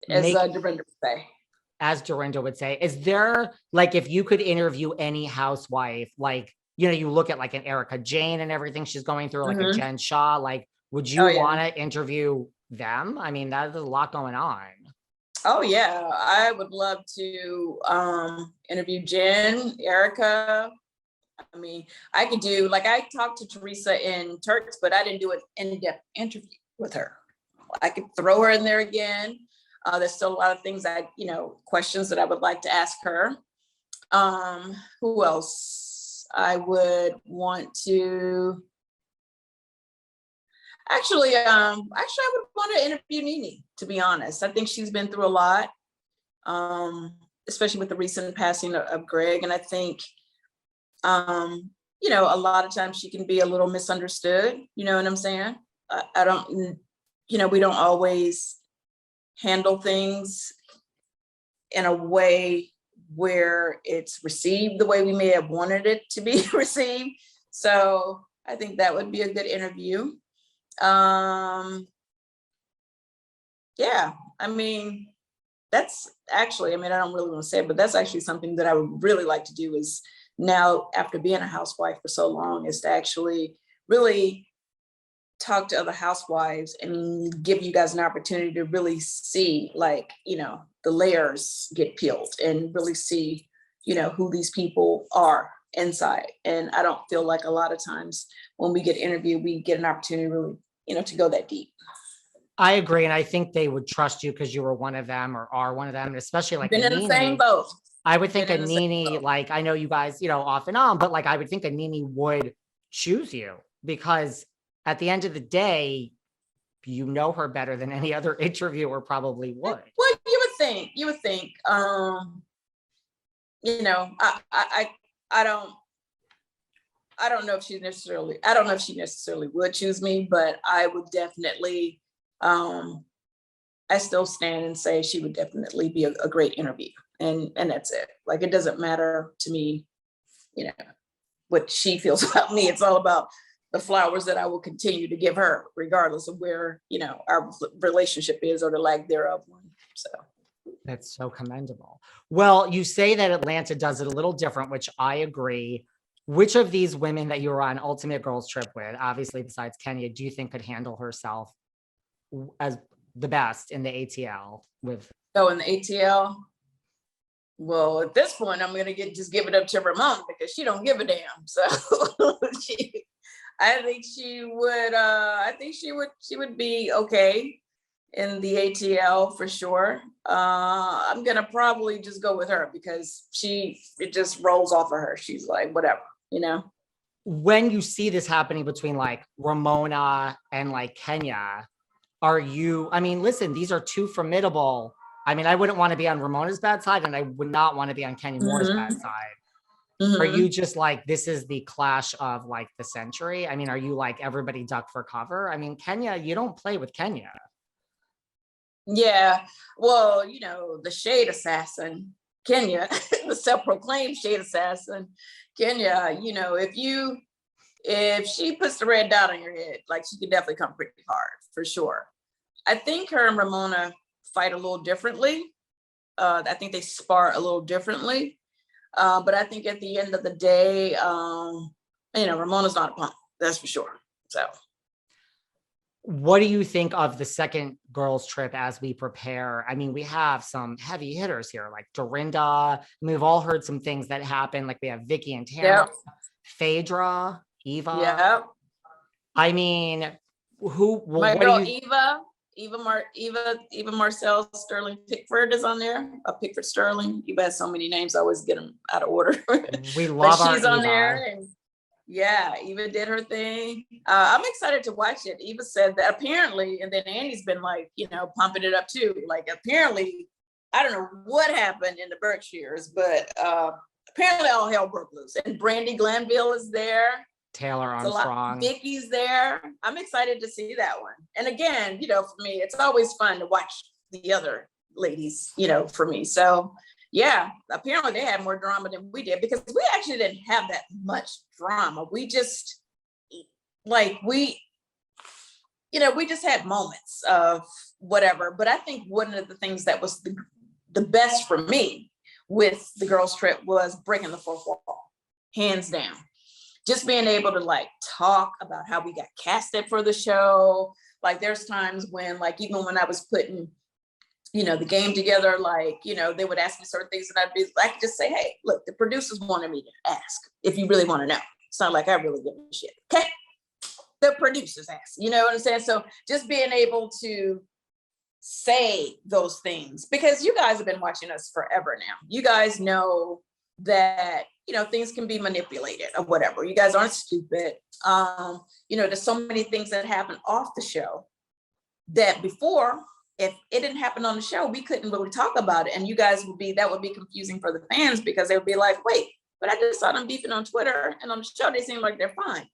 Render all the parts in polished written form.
as make, Dorinda would say. as Dorinda would say, is there, like, if you could interview any housewife, like, you know, you look at like an Erica Jane and everything she's going through, like a Jen Shaw, like, would you want to interview them? I mean, there's a lot going on. Oh yeah, I would love to interview Jen, Erica. I mean, I could do, like, I talked to Teresa in Turks, but I didn't do an in-depth interview with her. I could throw her in there again. There's still a lot of things questions that I would like to ask her. Who else? I would want to, actually, I would want to interview Nene, to be honest. I think she's been through a lot, especially with the recent passing of Greg. And I think, a lot of times she can be a little misunderstood. You know what I'm saying? I don't, we don't always handle things in a way where it's received the way we may have wanted it to be received. So I think that would be a good interview. Yeah, I mean, that's actually, I don't really want to say it, but that's actually something that I would really like to do, is now, after being a housewife for so long, is to actually really talk to other housewives and give you guys an opportunity to really see, like, the layers get peeled and really see, who these people are inside. And I don't feel like a lot of times when we get interviewed, we get an opportunity really, to go that deep. I agree. And I think they would trust you because you were one of them or are one of them, and especially like been in the same boat. I would think a Nene, like, I know you guys, off and on, but like, I would think a Nene would choose you, because at the end of the day, you know her better than any other interviewer probably would. Well, you would think, I don't know if she necessarily would choose me, but I would definitely, I still stand and say she would definitely be a great interview. And that's it. Like, it doesn't matter to me, what she feels about me. It's all about the flowers that I will continue to give her, regardless of where, our relationship is or the lack thereof. So that's so commendable. Well, you say that Atlanta does it a little different, which I agree. Which of these women that you were on Ultimate Girls Trip with, obviously besides Kenya, do you think could handle herself as the best in the ATL with? Oh, in the ATL? Well, at this point, I'm gonna just give it up to Ramona, because she don't give a damn. So I think she would be okay in the ATL for sure. I'm gonna probably just go with her because it just rolls off of her. She's like, whatever, When you see this happening between like Ramona and like Kenya, listen, these are two formidable. I wouldn't want to be on Ramona's bad side, and I would not want to be on Kenya Moore's bad side. Are you just like, this is the clash of like the century? Are you like, everybody duck for cover? Kenya, you don't play with Kenya. Yeah, well, the shade assassin, Kenya, the self-proclaimed shade assassin, Kenya, if she puts the red dot on your head, like, she could definitely come pretty hard, for sure. I think her and Ramona fight a little differently. I think they spar a little differently. But I think at the end of the day, Ramona's not a punk, that's for sure. So what do you think of the second girls trip as we prepare? We have some heavy hitters here, like Dorinda. We've all heard some things that happen. Like, we have Vicky and Tara, Phaedra, Eva. Yeah. My girl, Eva Marcel Sterling Pickford is on there. Pickford Sterling. Eva has so many names, I always get them out of order. We love but she's our on Eva. there, and yeah, Eva did her thing. I'm excited to watch it. Eva said that apparently, and then Annie's been like, pumping it up too. Like, apparently, I don't know what happened in the Berkshires, but apparently all hell broke loose. And Brandy Glanville is there. Taylor Armstrong. Vicky's there. I'm excited to see that one. And again, for me, it's always fun to watch the other ladies, for me. So yeah, apparently they had more drama than we did, because we actually didn't have that much drama. We just, like, we just had moments of whatever. But I think one of the things that was the best for me with the girls trip was breaking the fourth wall, hands down. Just being able to like talk about how we got casted for the show. Like there's times when like, even when I was putting, the game together, like, they would ask me certain things and I could just say, hey, look, the producers wanted me to ask if you really want to know. It's not like I really give a shit. Okay. The producers ask, you know what I'm saying? So just being able to say those things, because you guys have been watching us forever now. You guys know that, things can be manipulated or whatever. You guys aren't stupid. There's so many things that happen off the show that before, if it didn't happen on the show, we couldn't really talk about it. And you guys that would be confusing for the fans, because they would be like, wait, but I just saw them beefing on Twitter and on the show, they seem like they're fine.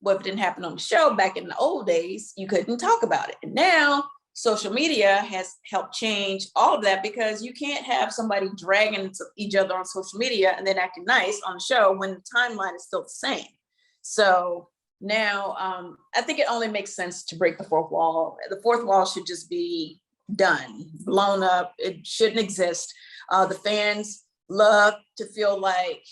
Well, if it didn't happen on the show back in the old days, you couldn't talk about it. And now social media has helped change all of that, because you can't have somebody dragging each other on social media and then acting nice on the show when the timeline is still the same. So now I think it only makes sense to break the fourth wall. The fourth wall should just be done, blown up. It shouldn't exist. The fans love to feel like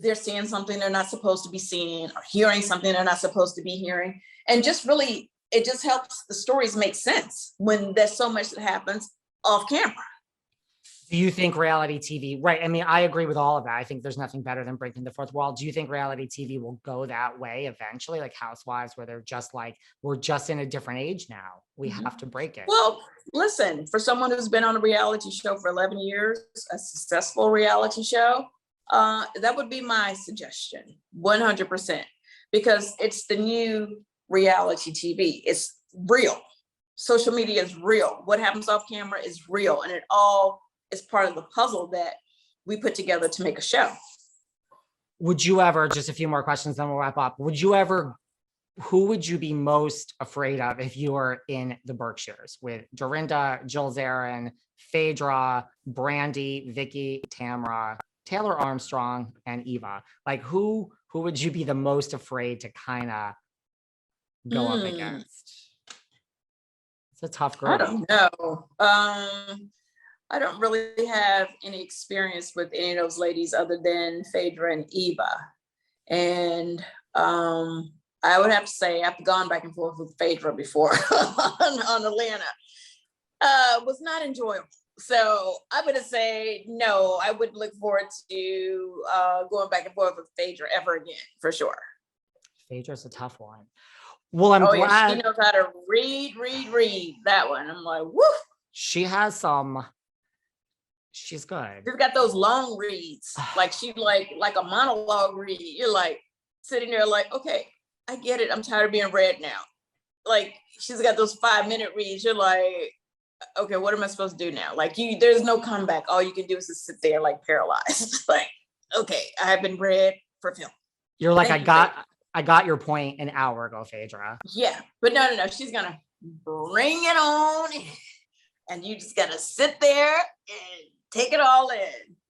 they're seeing something they're not supposed to be seeing, or hearing something they're not supposed to be hearing. And just really, it just helps the stories make sense when there's so much that happens off camera. Do you think reality TV, right? I mean, I agree with all of that. I think there's nothing better than breaking the fourth wall. Do you think reality TV will go that way eventually, like Housewives, where they're just like, we're just in a different age now. We have to break it. Well, listen, for someone who's been on a reality show for 11 years, a successful reality show, that would be my suggestion, 100%, because it's the new reality TV. It's real. Social media is real. What happens off camera is real. And it all is part of the puzzle that we put together to make a show. Would you ever, just a few more questions, then we'll wrap up. Who would you be most afraid of if you were in the Berkshires with Dorinda, Jill Zarin, Phaedra, Brandy, Vicky, Tamra, Taylor Armstrong, and Eva? Like who would you be the most afraid to kind of go up against? It's a tough group. I don't know. I don't really have any experience with any of those ladies other than Phaedra and Eva. And I would have to say, I've gone back and forth with Phaedra before on Atlanta. Was not enjoyable. So I'm going to say, no, I wouldn't look forward to going back and forth with Phaedra ever again, for sure. Phaedra's a tough one. Well, I'm glad. Yeah, she knows how to read that one. I'm like, woo. She has some. She's good. She's got those long reads, like she like a monologue read. You're like sitting there like, okay, I get it. I'm tired of being read now. Like she's got those 5-minute reads. You're like, okay, what am I supposed to do now? Like there's no comeback. All you can do is just sit there like paralyzed. Like, okay, I have been read for film. You're like, I got your point an hour ago, Phaedra. Yeah, but no. She's gonna bring it on, and you just gotta sit there and take it all in.